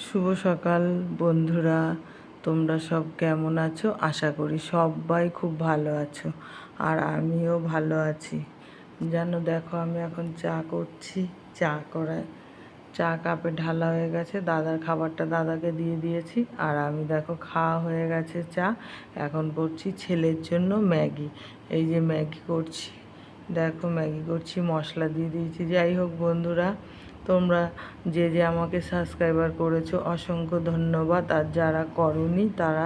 শুভ সকাল বন্ধুরা, তোমরা সব কেমন আছো? আশা করি সবাই খুব ভালো আছো, আর আমিও ভালো আছি। জানো, দেখো আমি এখন চা করছি। চা কাপে ঢালা হয়ে গেছে, দাদার খাবারটা দাদাকে দিয়ে দিয়েছি, আর আমি দেখো খাওয়া হয়ে গেছে চা। এখন করছি ছেলের জন্য ম্যাগি। এই যে ম্যাগি করছি, দেখো ম্যাগি করছি, মশলা দিয়ে দিয়েছি। যাই হোক বন্ধুরা, তোমরা যে যে আমাকে সাবস্ক্রাইবার করেছো অসংখ্য ধন্যবাদ, আর যারা করোনি তারা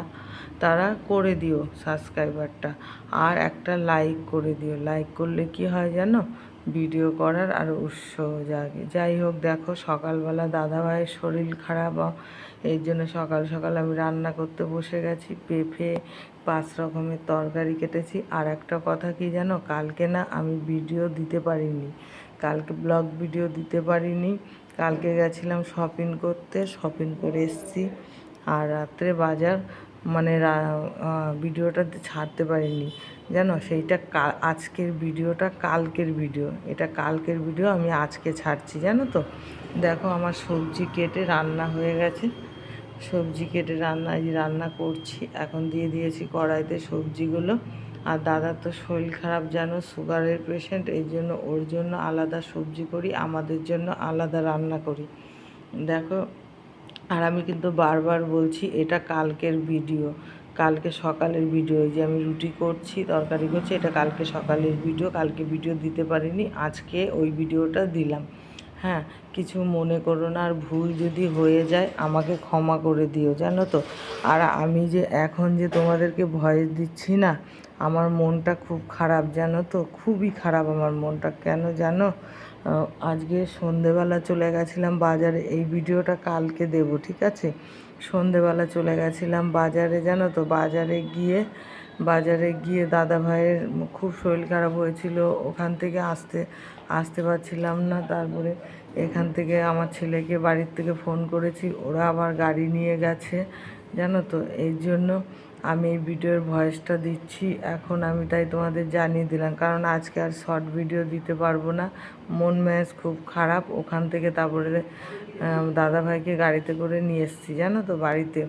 তারা করে দিও সাবস্ক্রাইবারটা, আর একটা লাইক করে দিও। লাইক করলে কি হয় জানো, ভিডিও করার আরও উৎসাহ জাগে। যাই হোক, দেখো সকালবেলা দাদাভাইয়ের শরীর খারাপ, এই জন্য সকাল সকাল আমি রান্না করতে বসে গেছি। পেঁপে 5 রকমের তরকারি কেটেছি। আর একটা কথা কি জানো, কালকে না আমি ভিডিও দিতে পারিনি, কালকে ব্লগ ভিডিও দিতে পারিনি। কালকে গেছিলাম শপিং করতে, শপিং করে এসেছি, আর রাত্রে বাজার মানে ভিডিওটা ছাড়তে পারিনি জানো। সেইটা আজকের ভিডিওটা কালকের ভিডিও, এটা কালকের ভিডিও আমি আজকে ছাড়ছি জানো তো। দেখো আমার সবজি কেটে রান্না হয়ে গেছে, সবজি কেটে রান্না করছি। এখন দিয়ে দিয়েছি কড়াইতে সবজিগুলো। আর দাদার তো শরীর খারাপ জানো, সুগারের পেশেন্ট, এই জন্য ওর জন্য আলাদা সবজি করি, আমাদের জন্য আলাদা রান্না করি। দেখো, আর আমি কিন্তু বারবার বলছি এটা কালকের ভিডিও, কালকে সকালের ভিডিও। এই যে আমি রুটি করছি, তরকারি করছি, এটা কালকে সকালের ভিডিও। কালকে ভিডিও দিতে পারিনি, আজকে ওই ভিডিওটা দিলাম। হ্যাঁ, কিছু মনে করো না, আর ভুল যদি হয়ে যায় আমাকে ক্ষমা করে দিও জানো তো। আর আমি যে এখন যে তোমাদেরকে ভয়েস দিচ্ছি না, আমার মনটা খুব খারাপ জানো তো, খুবই খারাপ আমার মনটা। কেন জানো, আজকে সন্ধেবেলা চলে গেছিলাম বাজারে, এই ভিডিওটা কালকে দেব, ঠিক আছে। সন্ধেবেলা চলে গেছিলাম বাজারে জানো তো, বাজারে গিয়ে দাদা ভাইয়ের খুব শরীর খারাপ হয়েছিল, ওখান থেকে আসতে পারছিলাম না। তারপরে এখান থেকে আমার ছেলেকে বাড়ির থেকে ফোন করেছি, ওরা আবার গাড়ি নিয়ে গেছে জানো তো। এই জন্য আমি এই ভিডিওর ভয়েসটা দিচ্ছি এখন, আমি তাই তোমাদের জানিয়ে দিলাম, কারণ আজকে আর শর্ট ভিডিও দিতে পারবো না। মন মেজাজ খুব খারাপ। ওখান থেকে তারপরে দাদাভাইকে গাড়িতে করে নিয়ে এসেছি জানো তো বাড়িতে।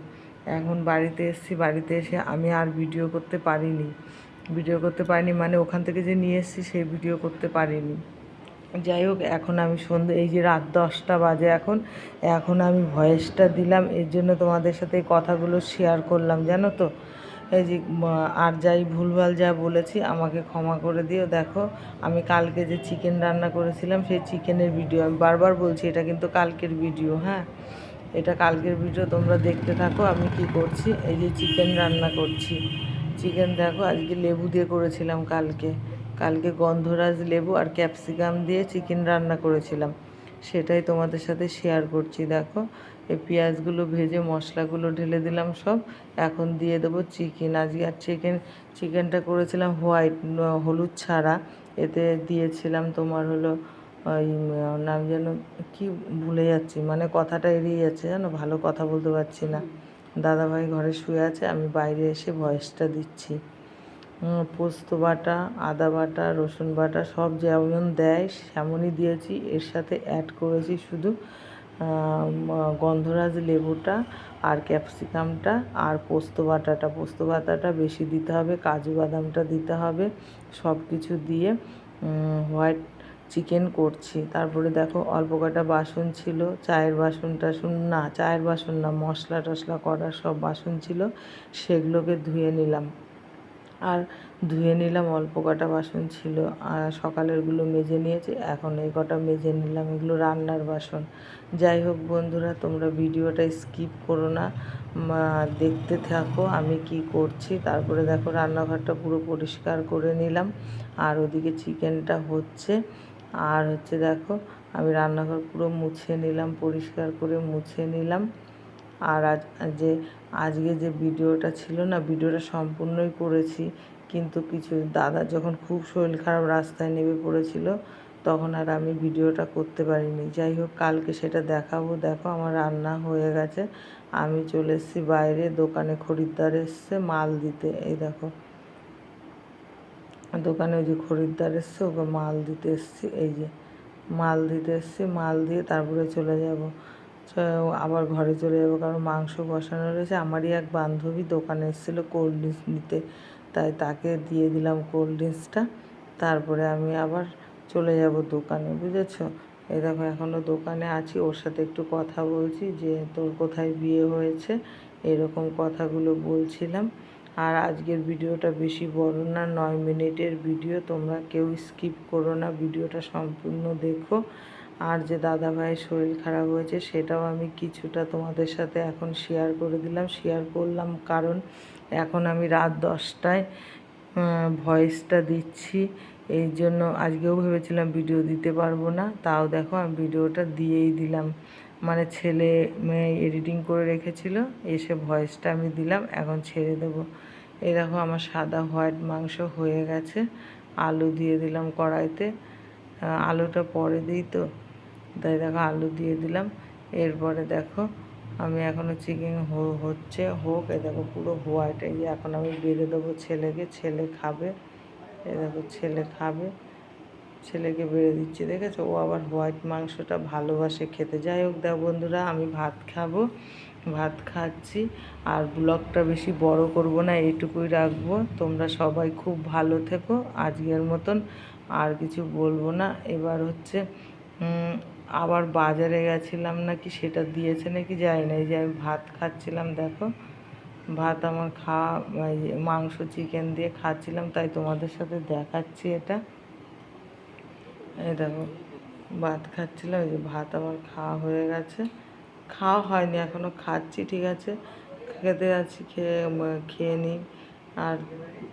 এখন বাড়িতে এসেছি, বাড়িতে এসে আমি আর ভিডিও করতে পারিনি, মানে ওখান থেকে যে নিয়ে এসেছি সেই ভিডিও করতে পারিনি। যাই হোক, এখন আমি এই যে রাত 10টা বাজে, এখন আমি ভয়েসটা দিলাম, এর জন্য তোমাদের সাথে এই কথাগুলো শেয়ার করলাম জানো তো। এই যে আর যাই ভুলভাল যা বলেছি আমাকে ক্ষমা করে দিও। দেখো, আমি কালকে যে চিকেন রান্না করেছিলাম সেই চিকেনের ভিডিও, আমি বারবার বলছি এটা কিন্তু কালকের ভিডিও। হ্যাঁ, এটা কালকের ভিডিও, তোমরা দেখতে থাকো আমি কি করছি। এই যে চিকেন রান্না করছি, চিকেন দেখো আজকে লেবু দিয়ে করেছিলাম, কালকে গন্ধরাজ লেবু আর ক্যাপসিকাম দিয়ে চিকেন রান্না করেছিলাম, সেটাই তোমাদের সাথে শেয়ার করছি। দেখো, এই পেঁয়াজগুলো ভেজে মশলাগুলো ঢেলে দিলাম সব, এখন দিয়ে দেবো চিকেন। আজকে আর চিকেনটা করেছিলাম হোয়াইট, হলুদ ছাড়া। এতে দিয়েছিলাম তোমার হলো ওই নাম যেন কি ভুলে যাচ্ছি, মানে কথাটা এড়িয়ে যাচ্ছে জানো, ভালো কথা বলতে পারছি না। দাদাভাই ঘরে শুয়ে আছে, আমি বাইরে এসে ভয়েসটা দিচ্ছি। পোস্ত বাটা, আদা বাটা, রসুন বাটা সব যেমন দেয় সেমনই দিয়েছি, এর সাথে অ্যাড করেছি শুধু গন্ধরাজ লেবুটা আর ক্যাপসিকামটা আর পোস্ত বাটাটা বেশি দিতে হবে, কাজু বাদামটা দিতে হবে, সব কিছু দিয়ে হোয়াইট চিকেন করছি। তারপরে দেখো অল্প কটা বাসন ছিল, চায়ের বাসন না, মশলা টশলা করার সব বাসন ছিল, সেগুলোকে ধুয়ে নিলাম। অল্প কটা বাসন ছিল, আর সকালেরগুলো মেজে নিয়েছি, এখন এই কটা মেজে নিলাম, এগুলো রান্নার বাসন। যাই হোক বন্ধুরা, তোমরা ভিডিওটা স্কিপ করো না, দেখতে থাকো আমি কি করছি। তারপরে দেখো রান্নাঘরটা পুরো পরিষ্কার করে নিলাম, আর ওদিকে চিকেনটা হচ্ছে। আর দেখো আমি রান্নাঘর পুরো মুছে নিলাম, পরিষ্কার করে মুছে নিলাম। আর আজকে যে ভিডিওটা ছিল না, ভিডিওটা সম্পূর্ণই করেছি, কিন্তু কিছু দাদা যখন খুব শরীর খারাপ রাস্তায় নেমে পড়েছিল, তখন আর আমি ভিডিওটা করতে পারিনি। যাই হোক, কালকে সেটা দেখাবো। দেখো আমার রান্না হয়ে গেছে, আমি চলে এসেছি বাইরে, দোকানে খরিদ্দার এসছে মাল দিতে। এই দেখো দোকানে ওই যে খরিদ্দার এসছে, ওকে মাল দিতে এসছি। এই যে মাল দিতে এসছি, মাল দিয়ে তারপরে আবার ঘরে চলে যাবো, কারণ মাংস বসানো রয়েছে। আমারই এক বান্ধবী দোকানে এসেছিলো কোল্ড ড্রিঙ্কস নিতে, তাই তাকে দিয়ে দিলাম কোল্ড ড্রিঙ্কসটা। তারপরে আমি আবার চলে যাব দোকানে, বুঝেছো। এই দেখো এখনও দোকানে আছি, ওর সাথে একটু কথা বলছি যে তোর কোথায় বিয়ে হয়েছে, এরকম কথাগুলো বলছিলাম। আর আজকের ভিডিওটা বেশি বড় না, 9 মিনিটের ভিডিও, তোমরা কেউ স্কিপ করো না, ভিডিওটা সম্পূর্ণ দেখো। আর যে দাদা ভাইয়ের শরীর খারাপ হয়েছে সেটাও আমি কিছুটা তোমাদের সাথে এখন শেয়ার করে দিলাম। শেয়ার করলাম কারণ এখন আমি রাত 10টায় ভয়েসটা দিচ্ছি, এই জন্য আজকেও ভেবেছিলাম ভিডিও দিতে পারবো না, তাও দেখো আমি ভিডিওটা দিয়েই দিলাম। মানে ছেলে মেয়ে এডিটিং করে রেখেছিল, এসে ভয়েসটা আমি দিলাম, এখন ছেড়ে দেবো। এই দেখো আমার সাদা হোয়াইট মাংস হয়ে গেছে, আলু দিয়ে দিলাম কড়াইতে, আলুটা পরে দিই তো, তাই দেখো আলু দিয়ে দিলাম। এরপরে দেখো আমি এখনও চিকেন হচ্ছে, হোক। এই দেখো পুরো হোয়াইট, এই এখন আমি বেড়ে দেবো ছেলেকে, ছেলে খাবে। এই দেখো ছেলে খাবে, ছেলেকে বেড়ে দিচ্ছি, দেখেছো। ও আবার হোয়াইট মাংসটা ভালোবাসে খেতে। যাই হোক দেখো বন্ধুরা, আমি ভাত খাবো, ভাত খাচ্ছি। আর ব্লগটা বেশি বড় করব না, এইটুকুই রাখবো। তোমরা সবাই খুব ভালো থেকো, আজকের মতন আর কিছু বলবো না। এবার হচ্ছে আবার বাজারে গেছিলাম নাকি, সেটা দিয়েছে নাকি জানি না। এই যে আমি ভাত খাচ্ছিলাম, দেখো ভাত আমার খাওয়া, মাংস চিকেন দিয়ে খাচ্ছিলাম, তাই তোমাদের সাথে দেখাচ্ছি এটা। এই দেখো ভাত খাচ্ছিলাম, এই যে ভাত আমার খাওয়া হয়ে গেছে, খাওয়া হয়নি এখনও, খাচ্ছি, ঠিক আছে, খেতে যাচ্ছি, খেয়ে নিই। আর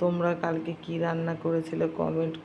তোমরা কালকে কি রান্না করেছিলে কমেন্ট